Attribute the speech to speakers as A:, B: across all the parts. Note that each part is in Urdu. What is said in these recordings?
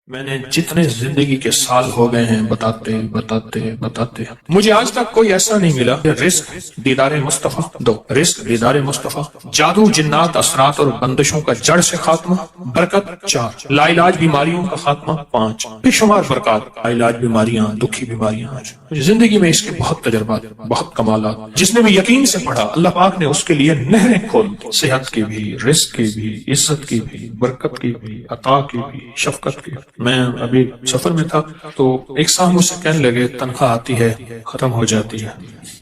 A: میں نے جتنے زندگی کے سال ہو گئے ہیں بتاتے مجھے آج تک کوئی ایسا نہیں ملا کہ رزق دیدار مصطفیٰ دو، رزق دیدار مصطفیٰ، جادو جنات اثرات اور بندشوں کا جڑ سے خاتمہ، برکت 4، لا علاج بیماریوں کا خاتمہ 5، بے شمار برکات، لا علاج بیماریاں، دکھی بیماریاں۔ زندگی میں اس کے بہت تجربات، بہت کمالات، جس نے بھی یقین سے پڑھا اللہ پاک نے اس کے لیے نہریں کھول دی، صحت کی بھی، رزق کی بھی، عزت کی بھی، برکت کی بھی، عطا کی بھی، شفقت کی بھی۔ میں ابھی سفر میں تھا تو ایک صاحب مجھ سے کہنے لگے تنخواہ آتی ہے ختم ہو جاتی ہے،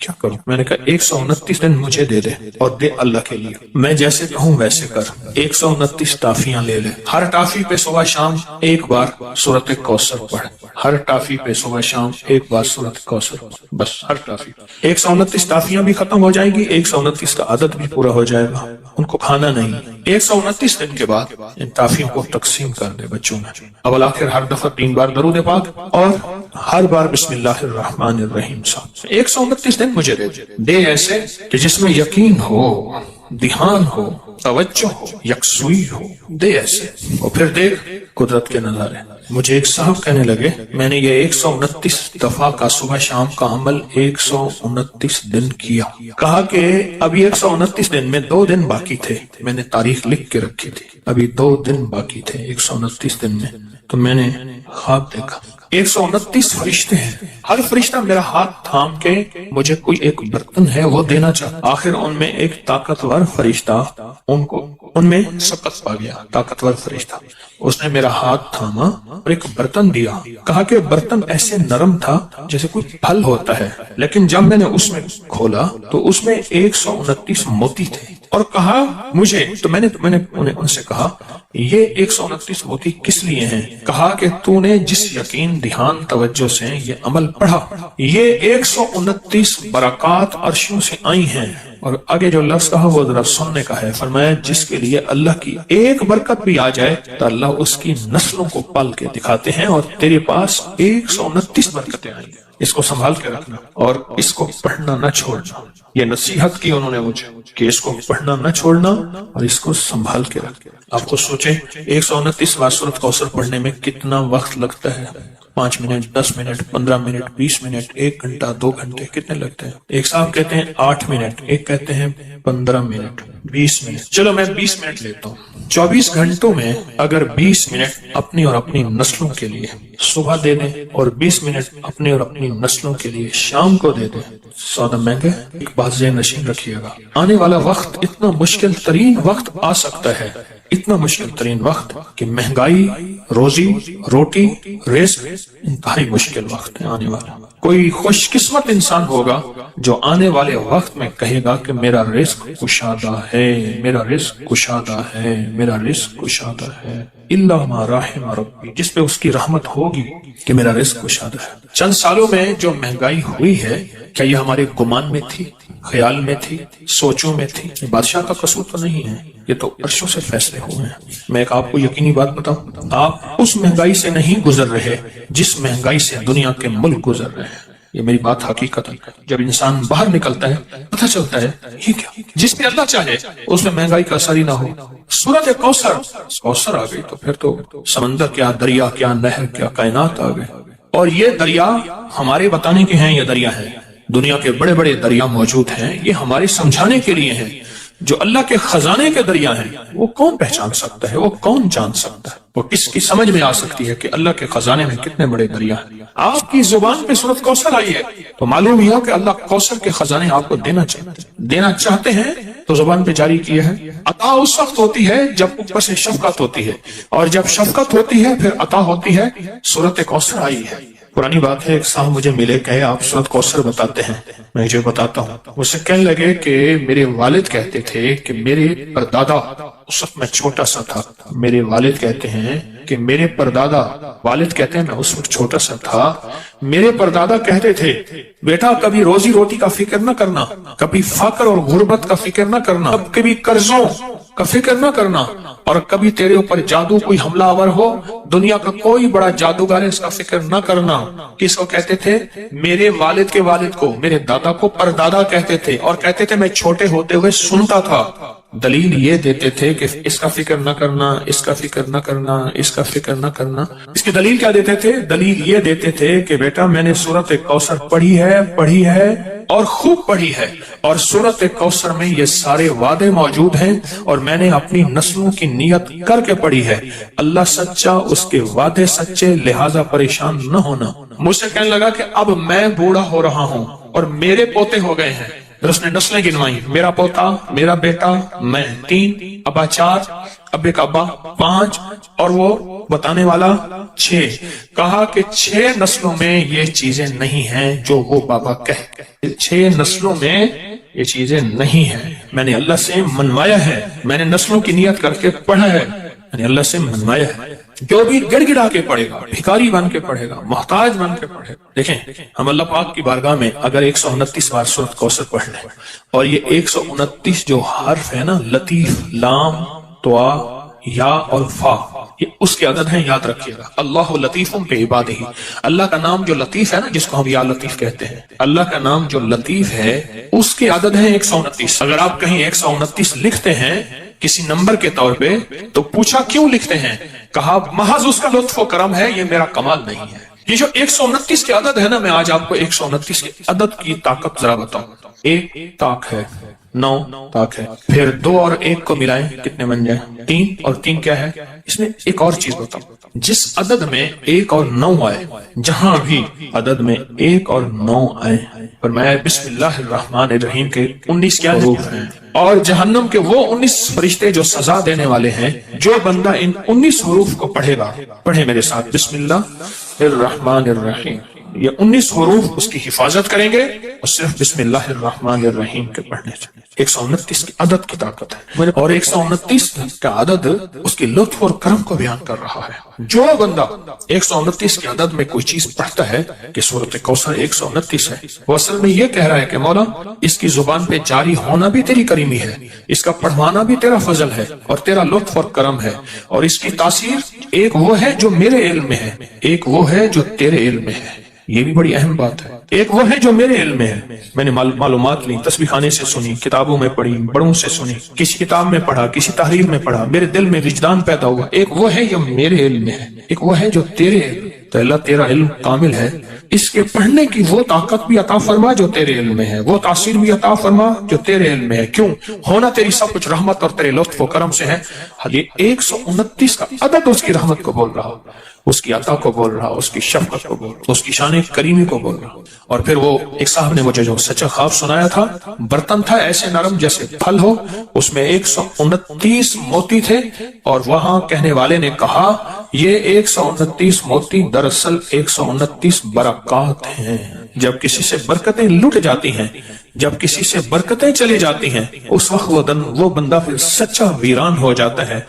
A: کیا کروں؟ میں نے کہا 129 دن مجھے دے دے اور دے اللہ کے لیے، میں جیسے کہوں ویسے کر۔ 129 ٹافیاں لے لے، ہر ٹافی پہ صبح شام ایک بار سورۃ کوثر پڑھ، ہر ٹافی پہ صبح شام ایک بار سورۃ کوثر، بس ہر ٹافی۔ 129 ٹافیاں بھی ختم ہو جائیں گی، 129 کا عدد بھی پورا ہو جائے گا، ان کو کھانا نہیں۔ 129 دن کے بعد ان ٹافیوں کو تقسیم کر دے بچوں میں، اول آخر ہر دفعہ 3 بار درود پاک اور ہر بار بسم اللہ الرحمن الرحیم صاحب۔ 129 دن مجھے دے ایسے کہ جس میں یقین ہو، دھیان ہو، توجہ ہو، یکسوئی ہو، دے ایسے، اور پھر دیکھ قدرت کے نظارے۔ مجھے ایک صاحب کہنے لگے میں نے یہ 129 دفعہ کا صبح شام کا عمل 129 دن کیا، کہا کہ ابھی 129 دن میں 2 دن باقی تھے، میں نے تاریخ لکھ کے رکھی تھی، ابھی 2 دن باقی تھے 129 دن میں، تو میں نے خواب دیکھا 129 فرشتے ہیں، ہر فرشتہ میرا ہاتھ تھام کے مجھے کوئی ایک برتن ہے وہ دینا چاہتا، آخر ان میں ایک طاقتور فرشتہ ان میں سبقت پا گیا، طاقتور فرشتہ، اس نے میرا ہاتھ تھاما اور ایک برتن دیا، کہا کہ برتن ایسے نرم تھا جیسے کوئی پھل ہوتا ہے، لیکن جب میں نے اس میں کھولا تو اس میں 129 موتی تھے، اور کہا مجھے، تو میں نے ان سے کہا یہ 129 موتی کس لیے ہیں؟ کہا کہ تو نے جس یقین، دھیان، توجہ سے یہ عمل پڑھا، یہ 129 برکات عرشوں سے آئی ہیں۔ اور آگے جو لفظ کہا وہ ذرا سننے کا ہے، فرمایا جس کے لیے اللہ کی ایک برکت بھی آ جائے تو اللہ اس کی نسلوں کو پل کے دکھاتے ہیں، اور تیرے پاس 129 برکتیں آئیں گی، اس کو سنبھال کے رکھنا اور اس کو پڑھنا نہ چھوڑنا۔ یہ نصیحت کی انہوں نے مجھے کہ اس کو پڑھنا نہ چھوڑنا اور اس کو سنبھال کے رکھنا۔ آپ کو سوچیں 129 بار سورۃ کوثر پڑھنے میں کتنا وقت لگتا ہے، 5 منٹ، 10 منٹ، 15 منٹ، 20 منٹ، 1 گھنٹہ، 2 گھنٹے، کتنے لگتے ہیں؟ ایک صاحب کہتے ہیں 8 منٹ، ایک کہتے ہیں 15 منٹ، 20 منٹ، چلو میں 20 منٹ لیتا ہوں۔ 24 گھنٹوں میں اگر 20 منٹ اپنی اور اپنی نسلوں کے لیے صبح دے دیں اور 20 منٹ اپنی اور اپنی نسلوں کے لیے شام کو دے دیں، سودا مہنگا ہے۔ ایک بات ذہن نشین رکھیے گا، آنے والا وقت اتنا مشکل ترین وقت آ سکتا ہے، اتنا مشکل ترین وقت کہ مہنگائی، روزی روٹی، رزق، انتہائی مشکل وقت ہے آنے والا۔ کوئی خوش قسمت انسان ہوگا جو آنے والے وقت میں کہے گا کہ میرا رزق کشادہ ہے، میرا رزق کشادہ ہے، میرا رزق کشادہ ہے، الا ما رحم ربی، جس پہ اس کی رحمت ہوگی کہ میرا رزق کشادہ ہے۔ چند سالوں میں جو مہنگائی ہوئی ہے، کیا یہ ہمارے گمان میں تھی، خیال میں تھی، سوچوں میں تھی؟ یہ بادشاہ کا قصور تو نہیں ہے، یہ تو عرشوں سے فیصلے ہوئے ہیں۔ میں ایک آپ کو یقینی بات بتاؤں، آپ اس مہنگائی سے نہیں گزر رہے جس مہنگائی سے دنیا کے ملک گزر رہے ہیں، یہ میری بات حقیقت ہے۔ جب انسان باہر نکلتا ہے پتہ چلتا ہے یہ کیا، جس پہ اللہ چاہے اس میں مہنگائی کا اثر ہی نہ ہو۔ سورۃ کوثر آ گئی تو پھر تو سمندر کیا، دریا کیا، نہر کیا، کائنات آ گئے، اور یہ دریا ہمارے بتانے کے ہیں، یہ دریا ہے، دنیا کے بڑے بڑے دریا موجود ہیں، یہ ہمارے سمجھانے کے لیے ہیں۔ جو اللہ کے خزانے کے دریا ہیں وہ کون پہچان سکتا ہے، وہ کون جان سکتا ہے، وہ کس کی سمجھ میں آ سکتی ہے کہ اللہ کے خزانے میں کتنے بڑے دریا ہیں۔ آپ کی زبان پہ سورۃ کوثر آئی ہے تو معلوم ہوا کہ اللہ کوثر کے خزانے آپ کو دینا چاہتے ہیں تو زبان پہ جاری کیا ہے۔ عطا اس وقت ہوتی ہے جب اوپر سے شفقت ہوتی ہے، اور جب شفقت ہوتی ہے پھر عطا ہوتی ہے۔ سورۃ کوثر آئی ہے۔ پرانی بات ہے، ایک صاحب مجھے ملے، کہے آپ سورۃ کوثر بتاتے ہیں، میں جو بتاتا ہوں۔ مجھ سے کہنے لگے کہ میرے والد کہتے تھے کہ میرے پردادا، اس وقت میں چھوٹا سا تھا، میرے والد کہتے ہیں کہ میرے پردادا، والد کہتے ہیں میں اس وقت چھوٹا سا تھا، میرے پردادا کہتے تھے بیٹا کبھی روزی روٹی کا فکر نہ کرنا، کبھی فقر اور غربت کا فکر نہ کرنا، کبھی قرضوں کا فکر نہ کرنا، اور کبھی تیرے اوپر جادو کوئی حملہ آور ہو، دنیا کا کوئی بڑا جادوگر ہے اس کا فکر نہ کرنا۔ کس کو کہتے تھے؟ میرے والد کے والد کو، میرے دادا کو پردادا کہتے تھے، اور کہتے تھے میں چھوٹے ہوتے ہوئے سنتا تھا دلیل یہ دیتے تھے کہ اس کا فکر نہ کرنا، اس کا فکر نہ کرنا، اس کا فکر نہ کرنا۔ اس کی دلیل کیا دیتے تھے؟ دلیل یہ دیتے تھے کہ بیٹا میں نے سورۃ کوثر پڑھی ہے اور خوب پڑھی ہے، اور سورۃ کوثر میں یہ سارے وعدے موجود ہیں، اور میں نے اپنی نسلوں کی نیت کر کے پڑھی ہے۔ اللہ سچا، اس کے وعدے سچے، لہذا پریشان نہ ہونا۔ مجھ سے کہنے لگا کہ اب میں بوڑھا ہو رہا ہوں اور میرے پوتے ہو گئے ہیں۔ پھر اس نے نسلیں گنوائی، میرا پوتا، میرا بیٹا، میں 3، ابا 4، ابے کا ابا 5، اور وہ بتانے والا 6۔ کہا کہ 6 نسلوں میں یہ چیزیں نہیں ہیں جو وہ بابا کہے، 6 نسلوں میں یہ چیزیں نہیں ہیں۔ میں نے اللہ سے منوایا ہے، میں نے نسلوں کی نیت کر کے پڑھا ہے، میں نے اللہ سے منوایا ہے۔ جو بھی گڑ گڑا کے پڑھے گا، بھکاری بن کے پڑھے گا، محتاج بن کے پڑھے گا۔ دیکھیں ہم اللہ پاک کی بارگاہ میں اگر 129 بار سورۃ کوثر پڑھ لیں، اور یہ 129 جو حرف ہے نا، لطیف، لام، طا، یا اور فا، یہ اس کے عدد ہیں، یاد رکھیے گا۔ اللہ لطیف بعبادہ، اللہ کا نام جو لطیف ہے نا، جس کو ہم یا لطیف کہتے ہیں، اللہ کا نام جو لطیف ہے اس کے عدد ہیں 129۔ اگر آپ کہیں 129 لکھتے ہیں کسی نمبر کے طور پہ تو پوچھا کیوں لکھتے ہیں؟ کہا محض اس کا لطف و کرم ہے، یہ میرا کمال نہیں ہے۔ یہ جو 129 کے عدد ہے نا، میں آج آپ کو 129 کے عدد کی طاقت ذرا بتاؤں۔ 1 طاق ہے، 9 طاق ہے، پھر 2 اور 1 کو ملائیں کتنے بن جائیں؟ 3، اور 3 کیا ہے؟ اس میں ایک اور چیز بتاؤں، جس عدد میں 1 اور 9 آئے، جہاں بھی عدد میں 1 اور 9 آئے، فرمایا بسم اللہ الرحمن الرحیم کے 19 کیا حروف ہیں، اور جہنم کے وہ 19 فرشتے جو سزا دینے والے ہیں۔ جو بندہ ان 19 حروف کو پڑھے گا، پڑھے میرے ساتھ، بسم اللہ الرحمن الرحیم، یہ 19 حروف اس کی حفاظت کریں گے، اور صرف بسم اللہ الرحمن الرحیم کے پڑھنے سے 129 کی عدد کی طاقت ہے، اور 129 کا عدد اس کی لطف اور کرم کو بیان کر رہا ہے۔ جو بندہ 129 کے عدد میں کوئی چیز پڑھتا ہے کہ سورۃ کوثر 129 ہے، وہ اصل میں یہ کہہ رہا ہے کہ مولا اس کی زبان پہ جاری ہونا بھی تیری کریمی ہے، اس کا پڑھوانا بھی تیرا فضل ہے اور تیرا لطف اور کرم ہے، اور اس کی تاثیر ایک وہ ہے جو میرے علم میں ہے، ایک وہ ہے جو تیرے علم میں ہے۔ یہ بھی بڑی اہم بات ہے، ایک وہ ہے جو میرے علم میں ہے، میں نے معلومات لی، تسبیح خانے سے سنی، کتابوں میں پڑھی، بڑوں سے سنی، کسی کتاب میں پڑھا، کسی تحریر میں پڑھا، میرے دل میں وجدان پیدا ہوا۔ ایک وہ ہے جو میرے علم میں ہے، ایک وہ ہے جو تیرے علم۔ تو اللہ تیرا علم کامل ہے، اس کے پڑھنے کی وہ طاقت بھی عطا فرما جو تیرے علم میں ہے، وہ تاثیر بھی عطا فرما جو تیرے علم میں ہے۔ کیوں؟ ہونا تیری سب کچھ رحمت اور تیرے لطف و کرم سے ہے۔ یہ 129 کا عدد اس کی رحمت کو بول رہا ہو، اس کی عطا کو بول رہا، اس کی شفقت کو بول رہا، اس کی شان کریمی کو بول رہا۔ اور پھر وہ ایک صاحب نے مجھے جو سچا خواب سنایا تھا، برتن تھا ایسے نرم جیسے پھل ہو، اس میں 129 موتی تھے، اور وہاں کہنے والے نے کہا یہ 129 موتی دراصل 129 برکات ہیں۔ جب کسی سے برکتیں لٹ جاتی ہیں، جب کسی سے برکتیں چلی جاتی ہیں، اس وقت وہ بندہ پھر سچا ویران ہو جاتا ہے۔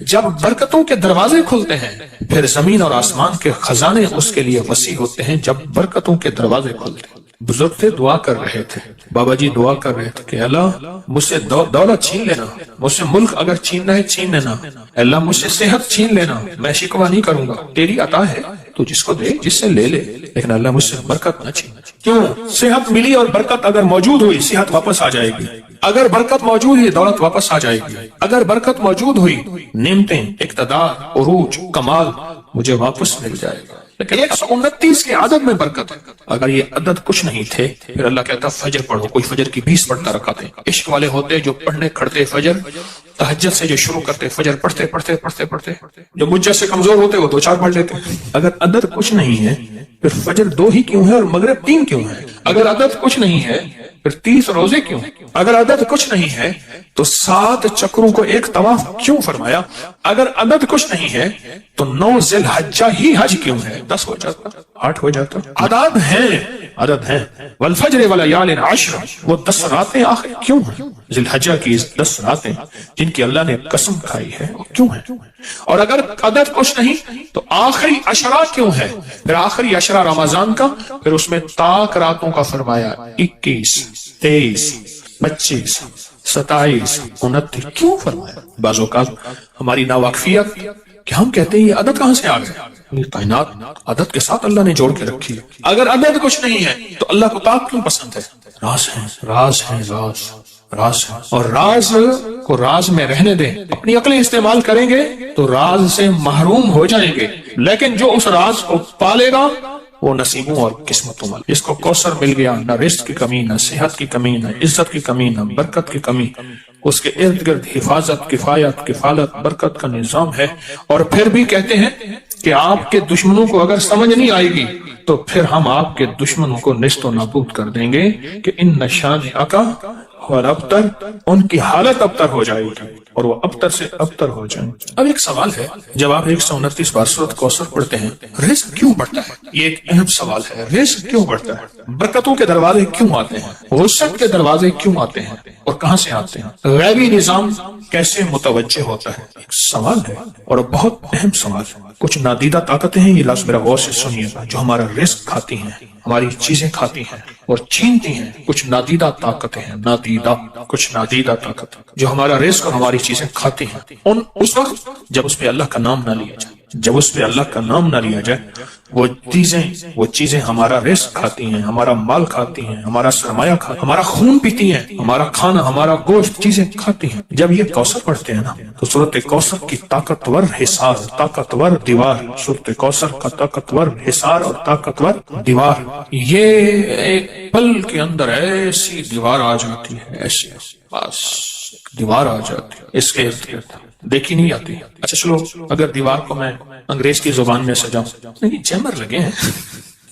A: جب برکتوں کے دروازے کھلتے ہیں، پھر زمین اور آسمان کے خزانے اس کے لیے وسیع ہوتے ہیں۔ جب برکتوں کے دروازے کھلتے ہیں، بزرگ تھے دعا کر رہے تھے، بابا جی دعا کر رہے تھے کہ اللہ مجھ سے دولت چھین لینا، مجھ سے ملک اگر چھیننا ہے چھین لینا، اللہ مجھ سے صحت چھین لینا، میں شکوہ نہیں کروں گا، تیری عطا ہے، تو جس کو دے، جس سے لے لے، لیکن اللہ مجھ سے برکت نہ چھین۔ کیوں؟ صحت ملی اور برکت اگر موجود ہوئی، صحت واپس آ جائے گی۔ اگر برکت موجود ہوئی، دولت واپس آ جائے گی۔ اگر برکت موجود ہوئی، نعمتیں، اقتدار، عروج، کمال مجھے واپس مل جائے گا۔ لیکن 129 کے عدد میں برکت ہے۔ اگر یہ عدد کچھ نہیں تھے، پھر اللہ کہتا فجر پڑھو، کوئی فجر کی 20 پڑھتا رکعتیں۔ عشق والے ہوتے جو پڑھنے کھڑتے فجر، تہجد سے جو شروع کرتے فجر پڑھتے پڑھتے پڑھتے پڑھتے، جو مجھ جیسے کمزور ہوتے وہ 2-4 پڑھ لیتے۔ اگر عدد کچھ نہیں ہے، پھر فجر 2 ہی کیوں ہے اور مغرب 3 کیوں ہے؟ اگر عدد کچھ نہیں ہے، پھر 30 روزے کیوں؟ اگر عدد کچھ نہیں ہے تو 7 چکروں کو ایک طواف کیوں فرمایا؟ اگر عدد کچھ نہیں ہے تو 9 ذی الحجہ ہی حج کیوں ہے؟ 10 ہو جاتا، 8 ہو جاتا۔ عدد ہیں والفجر ولیال عشر، وہ 10 راتیں آخر کیوں ہیں؟ ذی الحجہ کی 10 راتیں جن کی اللہ نے قسم کھائی ہے، وہ کیوں ہیں؟ اور اگر عدد کچھ نہیں تو آخری عشرہ کیوں ہے؟ پھر آخری عشرہ رمضان کا، پھر اس میں طاق راتوں کا فرمایا، 21، 23، 25، 27، 29 کیوں فرمایا؟ بعض اوقات ہماری ناواقفیت کہ ہم کہتے ہیں یہ عدد کہاں سے آ گئے؟ یہ کائنات عدد کے ساتھ اللہ نے جوڑ کے رکھی ہے۔ اگر عدد کچھ نہیں ہے تو اللہ کو طاق کیوں پسند ہے؟ راز ہے، راز ہے، راز راز ہے، اور راز کو راز میں رہنے دیں. اپنی عقلیں استعمال کریں گے تو راز سے محروم ہو جائیں گے، لیکن جو اس راز کو پالے گا وہ نصیبوں اور قسمتوں والا. اس کو کوثر مل گیا، نہ رزق کی کمی، نہ صحت کی کمی، نہ عزت کی کمی، نہ برکت کی کمی. اس کے ارد گرد حفاظت، کفایت، کفالت، برکت کا نظام ہے. اور پھر بھی کہتے ہیں کہ آپ کے دشمنوں کو اگر سمجھ نہیں آئے گی تو پھر ہم آپ کے دشمنوں کو نیست و نابود کر دیں گے کہ ان نشانیہ کا اور ابتر، ان کی حالت ابتر ہو جائے گی اور وہ ابتر سے ابتر ہو جائیں. اب ایک سوال ہے، جب آپ 129 بار سورۃ کوثر پڑھتے ہیں، رزق کیوں بڑھتا ہے؟ یہ ایک اہم سوال ہے. رزق کیوں بڑھتا ہے؟ برکتوں کے دروازے کیوں آتے ہیں؟ وسعت کے دروازے کیوں آتے ہیں اور کہاں سے آتے ہیں؟ غیبی نظام کیسے متوجہ ہوتا ہے؟ ایک سوال ہے اور بہت اہم سوال ہے. کچھ نادیدہ طاقتیں ہیں، یہ لفظ میرا غور سے سنیے گا، جو ہمارا رزق کھاتی ہیں، ہماری چیزیں کھاتی ہیں اور چھینتی ہیں. کچھ نادیدہ طاقتیں ہیں، کچھ نادیدہ طاقت جو ہمارا رزق اور ہماری چیزیں کھاتی ہیں. اس وقت جب اس پہ اللہ کا نام نہ لیا جائے، جب اس پہ اللہ کا نام نہ لیا جائے، وہ چیزیں ہمارا رزق کھاتی ہیں، ہمارا مال کھاتی ہیں، ہمارا سرمایہ کھاتی ہیں، ہمارا خون پیتی ہیں، ہمارا کھانا، ہمارا گوشت چیزیں کھاتی ہیں. جب یہ کوثر پڑھتے ہیں نا تو سورۃ کوثر کی طاقتور حصار، طاقتور دیوار، سورۃ کوثر کا طاقتور حصار اور طاقتور دیوار، یہ ایک پل کے اندر ایسی دیوار آ جاتی ہے، ایسی بس دیوار آ جاتی ہے. اس کے ارد گرد دیکھی نہیں آتی. اچھا چلو، اگر دیوار کو میں انگریز کی زبان میں سجاؤں، نہیں جیمر لگے ہیں،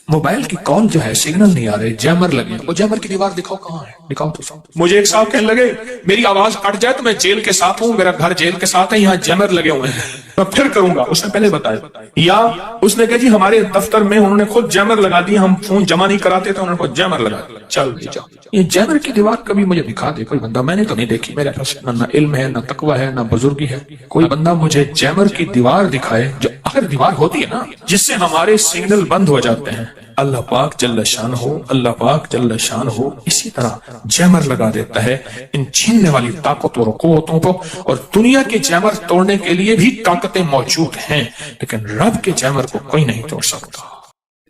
A: موبائل کی کال جو ہے سگنل نہیں آ رہے، جیمر لگے. وہ جیمر کی دیوار دکھاؤ کہاں ہے، دکھاؤ تو. مجھے ایک صاحب کہنے لگے میری آواز کٹ جائے تو میں جیل کے ساتھ ہوں، میرا گھر جیل کے ساتھ ہے، یہاں جیمر لگے ہوئے ہیں، میں پھر کروں گا. اس نے پہلے بتایا. یا اس نے کہا جی ہمارے دفتر میں انہوں نے خود جیمر لگا دی، ہم فون جمع نہیں کراتے تو انہوں نے خود جیمر لگا دیا. چل جاؤ، یہ جیمر کی دیوار کبھی مجھے دکھا دے کوئی بندہ. میں نے تو نہیں دیکھی، میرے پاس نہ علم ہے، نہ تقوی ہے، نہ بزرگی ہے. کوئی بندہ مجھے جیمر کی دیوار دکھائے، جو آخر دیوار ہوتی ہے نا جس سے ہمارے سگنل بند ہو جاتے ہیں. اللہ پاک جل شان ہو، اللہ پاک جل شان ہو اسی طرح جیمر لگا دیتا ہے ان چھیننے والی طاقتوں اور قوتوں کو. اور دنیا کے جیمر توڑنے کے لیے بھی طاقتیں موجود ہیں، لیکن رب کے جیمر کو کوئی نہیں توڑ سکتا.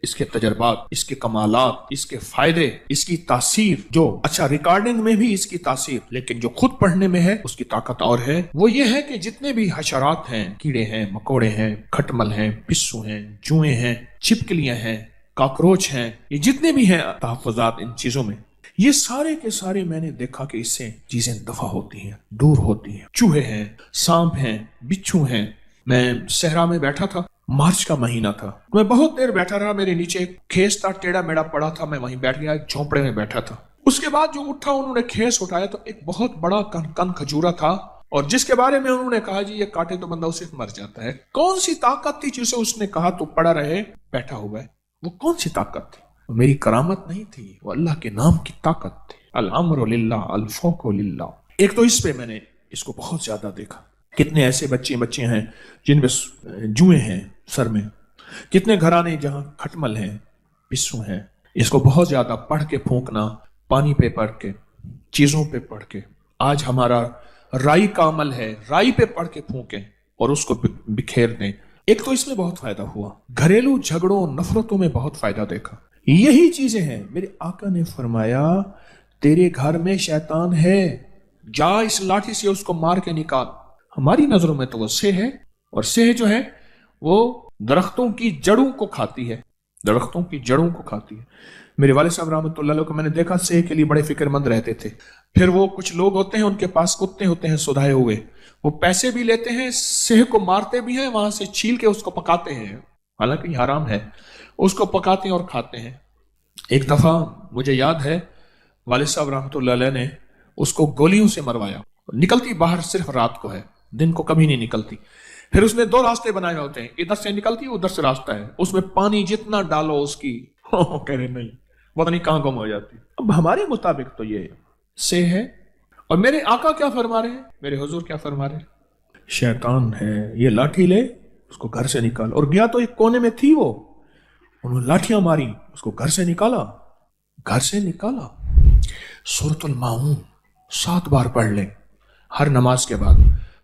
A: اس کے تجربات، اس کے کمالات، اس کے فائدے، اس کی تاثیر، جو اچھا ریکارڈنگ میں بھی اس کی تاثیر، لیکن جو خود پڑھنے میں ہے اس کی طاقت اور ہے. وہ یہ ہے کہ جتنے بھی حشرات ہیں، کیڑے ہیں، مکوڑے ہیں، کھٹمل ہیں، پسو ہیں، جوئیں ہیں، چھپکلیاں ہیں، کاکروچ ہیں، یہ جتنے بھی ہیں تحفظات ان چیزوں میں، یہ سارے کے سارے میں نے دیکھا کہ اس سے چیزیں دفع ہوتی ہیں، دور ہوتی ہیں. چوہے ہیں، سانپ ہیں، بچھو ہیں. میں صحرا میں بیٹھا تھا، مارچ کا مہینہ تھا، میں بہت دیر بیٹھا رہا. میرے نیچے ایک کھیس تھا، ٹیڑھا میڑا پڑا تھا، میں وہیں بیٹھ گیا، ایک جھونپڑے میں بیٹھا تھا. اس کے بعد جو اٹھا انہوں نے کھیس اٹھایا تو ایک بہت بڑا کن کھجورا تھا، اور جس کے بارے میں انہوں نے کہا جی یہ کاٹے تو بندہ اسے مر جاتا ہے. کون سی طاقت تھی جسے اس نے کہا تو پڑا رہے بیٹھا ہوا ہے؟ وہ کون سی طاقت تھی؟ وہ میری کرامت نہیں تھی، وہ اللہ کے نام کی طاقت تھی. الامر للہ، الفوق للہ. ایک تو اس پہ میں نے اس کو بہت زیادہ دیکھا. کتنے ایسے بچے ہیں جن میں جوئیں ہیں سر میں، کتنے گھرانے جہاں کھٹمل ہیں، پسو ہیں. اس کو بہت زیادہ پڑھ کے پھونکنا، پانی پہ پڑھ کے، چیزوں پہ پڑھ کے. آج ہمارا رائی کا عمل ہے، رائی پہ پڑھ کے پھونکیں اور اس کو بکھیر دیں. ایک تو اس میں بہت فائدہ ہوا، گھریلو جھگڑوں، نفرتوں میں بہت فائدہ دیکھا. یہی چیزیں ہیں. میرے آقا نے فرمایا تیرے گھر میں شیطان ہے، جا اس لاٹھی سے اس کو مار کے نکال. ہماری نظروں میں تو وہ سہ ہے، اور سہ جو ہے وہ درختوں کی جڑوں کو کھاتی ہے، درختوں کی جڑوں کو کھاتی ہے. میرے والد صاحب رحمۃ اللہ علیہ کو میں نے دیکھا سہ کے لیے بڑے فکر مند رہتے تھے. پھر وہ کچھ لوگ ہوتے ہیں ان کے پاس کتے ہوتے ہیں سدھائے ہوئے، وہ پیسے بھی لیتے ہیں، سہ کو مارتے بھی ہیں، وہاں سے چھیل کے اس کو پکاتے ہیں، حالانکہ یہ حرام ہے، اس کو پکاتے ہیں اور کھاتے ہیں. ایک دفعہ مجھے یاد ہے والد صاحب رحمۃ اللہ علیہ نے اس کو گولیوں سے مروایا. نکلتی باہر صرف رات کو ہے، دن کو کبھی نہیں نکلتی. پھر اس نے 2 راستے بنائے ہوتے ہیں، ادھر سے نکلتی ادھر سے راستہ ہے، اس میں پانی جتنا ڈالو اس کی کہہ رہے نہیں پتہ نہیں کہاں گم ہو جاتی. اب ہمارے مطابق تو یہ سے ہے. اور میرے آقا کیا فرما رہے ہیں، میرے حضور کیا فرما رہے ہیں؟ شیطان ہے، یہ لاٹھی لے اس کو گھر سے نکال. اور گیا تو ایک کونے میں تھی، وہ انہوں نے لاٹھیاں ماری، اس کو گھر سے نکالا، گھر سے نکالا. سورۃ الماعون 7 بار پڑھ لیں ہر نماز کے بعد،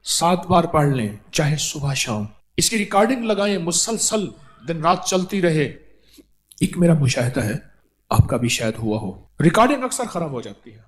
A: 7 بار پڑھ لیں چاہے صبح شام. اس کی ریکارڈنگ لگائیں، مسلسل دن رات چلتی رہے. ایک میرا مشاہدہ ہے، آپ کا بھی شاید ہوا ہو، ریکارڈنگ اکثر خراب ہو جاتی ہے.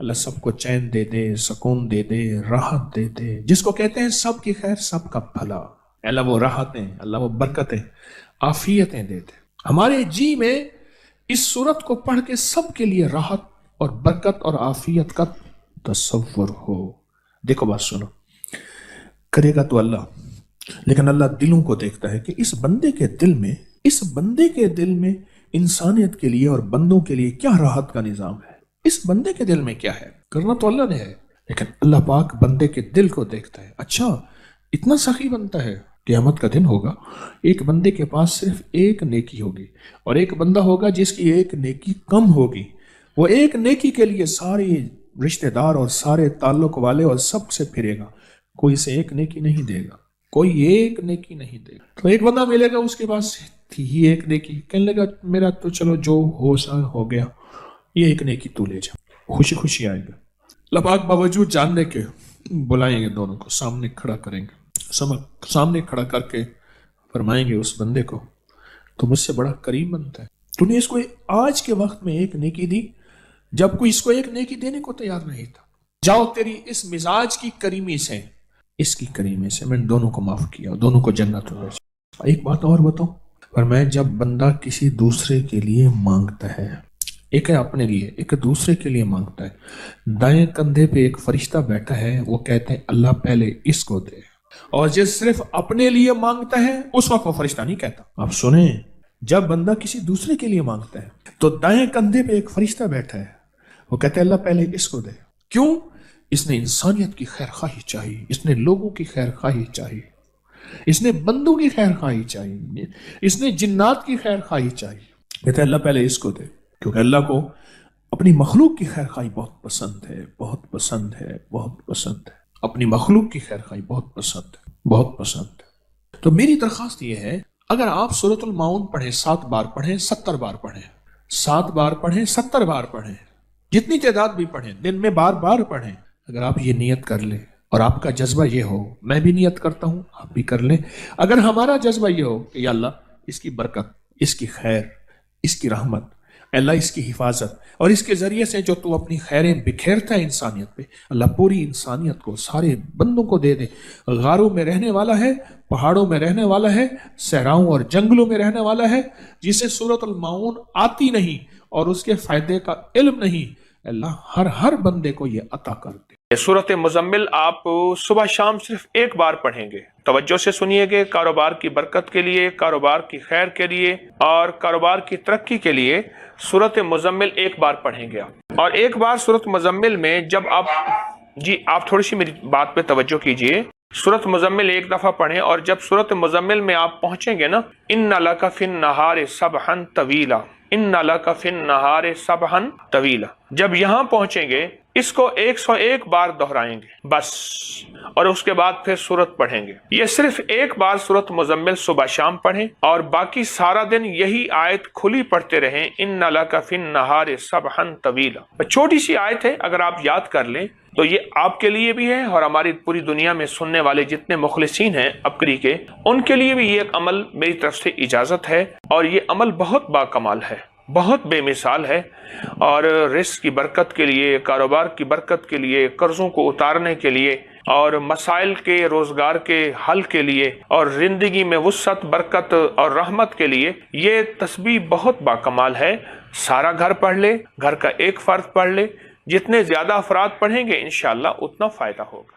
A: اللہ سب کو چین دے دے، سکون دے دے، راحت دے دے، جس کو کہتے ہیں سب کی خیر، سب کا بھلا۔ اللہ وہ راحتیں، اللہ وہ برکتیں، عافیتیں دے دے ہمارے جی میں اس صورت کو پڑھ کے سب کے لیے راحت اور برکت اور عافیت کا تصور ہو۔ دیکھو بات سنو، کرے گا تو اللہ، لیکن اللہ دلوں کو دیکھتا ہے کہ اس بندے کے دل میں انسانیت کے لیے اور بندوں کے لیے کیا راحت کا نظام ہے، اس بندے کے دل میں کیا ہے۔ کرنا تو اللہ نے ہے، لیکن اللہ پاک بندے کے دل کو دیکھتا ہے۔ اچھا اتنا سخی بنتا ہے، قیامت کا دن ہوگا، ایک بندے کے پاس صرف ایک نیکی ہوگی اور ایک بندہ ہوگا جس کی ایک نیکی کم ہوگی۔ وہ ایک نیکی کے لیے سارے رشتہ دار اور سارے تعلق والے اور سب سے پھرے گا، کوئی سے ایک نیکی نہیں دے گا، کوئی ایک نیکی نہیں دے گا۔ تو ایک بندہ ملے گا، اس کے پاس تھی ہی ایک نیکی، کہنے لگا میرا تو چلو جو ہو سا ہو گیا، یہ ایک نیکی تو لے جا، خوشی خوشی آئے گا۔ اللہ پاک باوجود جاننے کے بلائیں گے، دونوں کو سامنے کھڑا کریں گے، سامنے کھڑا کر کے فرمائیں گے اس بندے کو تو مجھ سے بڑا کریم بنتا ہے، تو نے اس کو آج کے وقت میں ایک نیکی دی جب کوئی اس کو ایک نیکی دینے کو تیار نہیں تھا۔ جاؤ تیری اس مزاج کی کریمی سے، اس کی کریمی سے میں نے دونوں کو معاف کیا، دونوں کو جنت میں بھیجا۔ ایک بات اور بتاؤں، فرمایا جب بندہ کسی دوسرے کے لیے مانگتا ہے، ایک ہے اپنے لیے، ایک دوسرے کے لیے مانگتا ہے، دائیں کندھے پہ ایک فرشتہ بیٹھا ہے، وہ کہتے ہیں اللہ پہلے اس کو دے، اور جس صرف اپنے لیے مانگتا ہے اس وقت وہ فرشتہ نہیں کہتا۔ آپ سنیں، جب بندہ کسی دوسرے کے لیے مانگتا ہے تو دائیں کندھے پہ ایک فرشتہ بیٹھا ہے، وہ کہتے ہیں اللہ پہلے اس کو دے۔ کیوں؟ اس نے انسانیت کی خیر خواہی چاہیے، اس نے لوگوں کی خیر خواہی چاہیے، اس نے بندوں کی خیر خواہی چاہیے، اس نے جنات کی خیر خواہی چاہیے، کہتے ہیں اللہ پہلے اس کو دے، کیونکہ اللہ کو اپنی مخلوق کی خیر خواہی بہت پسند ہے، بہت پسند ہے، بہت پسند ہے، اپنی مخلوق کی خیر خواہی بہت پسند ہے، بہت پسند ہے۔ تو میری درخواست یہ ہے، اگر آپ سورۃ المعون پڑھیں، 7 بار پڑھیں، 70 بار پڑھیں، 7 بار پڑھیں، 70 بار پڑھیں، جتنی تعداد بھی پڑھیں، دن میں بار بار پڑھیں، اگر آپ یہ نیت کر لیں اور آپ کا جذبہ یہ ہو، میں بھی نیت کرتا ہوں، آپ بھی کر لیں، اگر ہمارا جذبہ یہ ہو کہ یا اللہ اس کی برکت، اس کی خیر، اس کی رحمت، اللہ اس کی حفاظت، اور اس کے ذریعے سے جو تو اپنی خیریں بکھیرتا ہے انسانیت پہ، اللہ پوری انسانیت کو، سارے بندوں کو دے دے۔ غاروں میں رہنے والا ہے، پہاڑوں میں رہنے والا ہے، صحراؤں اور جنگلوں میں رہنے والا ہے، جسے سورۃ المعون آتی نہیں اور اس کے فائدے کا علم نہیں، اللہ ہر بندے کو یہ عطا کر دے۔
B: سورۃ مزمل آپ صبح شام صرف ایک بار پڑھیں گے، توجہ سے سنیے گے، کاروبار کی برکت کے لیے، کاروبار کی خیر کے لیے اور کاروبار کی ترقی کے لیے سورۃ مزمل ایک بار پڑھیں گے۔ اور ایک بار سورۃ مزمل میں جب آپ تھوڑی سی میری بات پہ توجہ کیجئے، سورۃ مزمل ایک دفعہ پڑھیں اور جب سورۃ مزمل میں آپ پہنچیں گے نا، ان لک فی النہار سبحا طویلا، ان لک فی النہار سبحا طویلا، جب یہاں پہنچیں گے اس کو 101 بار دہرائیں گے بس، اور اس کے بعد پھر سورت پڑھیں گے۔ یہ صرف ایک بار سورت مزمل صبح شام پڑھیں اور باقی سارا دن یہی آیت کھلی پڑھتے رہیں، ان لک فی النہار سبحا طویلا۔ چھوٹی سی آیت ہے، اگر آپ یاد کر لیں تو یہ آپ کے لیے بھی ہے اور ہماری پوری دنیا میں سننے والے جتنے مخلصین ہیں اپری کے، ان کے لیے بھی یہ ایک عمل میری طرف سے اجازت ہے، اور یہ عمل بہت باکمال ہے، بہت بے مثال ہے، اور رزق کی برکت کے لیے، کاروبار کی برکت کے لیے، قرضوں کو اتارنے کے لیے، اور مسائل کے روزگار کے حل کے لیے، اور زندگی میں وسعت، برکت اور رحمت کے لیے یہ تسبیح بہت باکمال ہے۔ سارا گھر پڑھ لے، گھر کا ایک فرد پڑھ لے، جتنے زیادہ افراد پڑھیں گے انشاءاللہ اتنا فائدہ ہوگا۔